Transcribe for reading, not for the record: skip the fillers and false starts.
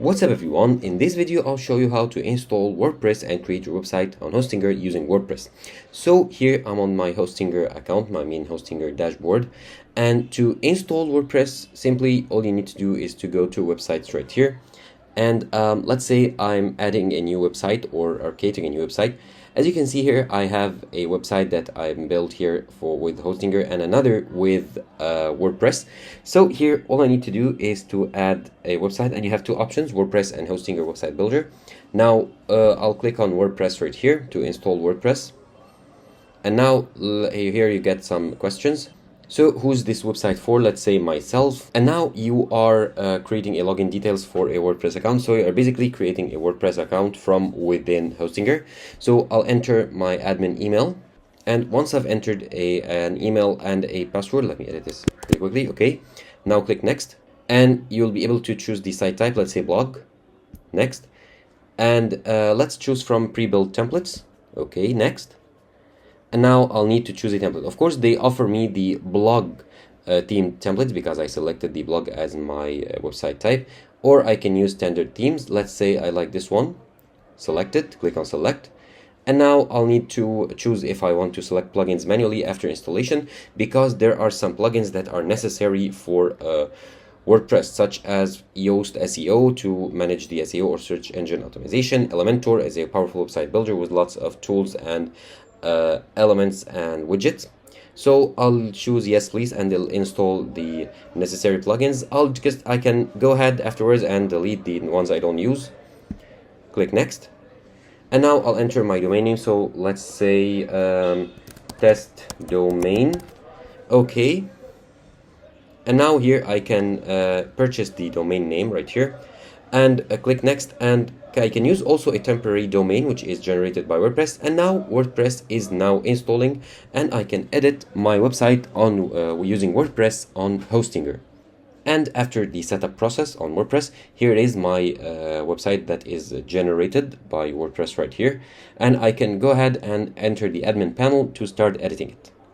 What's up everyone, in this video I'll show you how to install WordPress and create your website on Hostinger using WordPress. So here I'm on my Hostinger account, my main Hostinger dashboard, and to install WordPress, simply all you need to do is to go to websites right here, and let's say I'm adding a new website or creating a new website. As you can see here, I have a website that I'm built here with Hostinger and another with WordPress. So here, all I need to do is to add a website, and you have two options, WordPress and Hostinger Website Builder. Now, I'll click on WordPress right here to install WordPress. And now here you get some questions. So who's this website for? Let's say myself. And now you are creating a login details for a WordPress account. So you are basically creating a WordPress account from within Hostinger. So I'll enter my admin email. And once I've entered an email and a password, let me edit this really quickly. Okay. Now click next. And you'll be able to choose the site type. Let's say blog. Next. And let's choose from pre-built templates. Okay, next. And now I'll need to choose a template. Of course, they offer me the blog theme templates because I selected the blog as my website type, or I can use standard themes. Let's say I like this one. Select it, click on select. And now I'll need to choose if I want to select plugins manually after installation, because there are some plugins that are necessary for WordPress, such as Yoast SEO to manage the SEO or search engine optimization, Elementor as a powerful website builder with lots of tools and elements and widgets. So I'll choose yes please, and it'll install the necessary plugins. I can go ahead afterwards and delete the ones I don't use. Click next, and now I'll enter my domain name. So let's say test domain. Okay, and now here I can purchase the domain name right here, and click next, and I can use also a temporary domain which is generated by WordPress. And now WordPress is now installing, and I can edit my website on using WordPress on Hostinger. And after the setup process on WordPress, here is my website that is generated by WordPress right here, and I can go ahead and enter the admin panel to start editing it.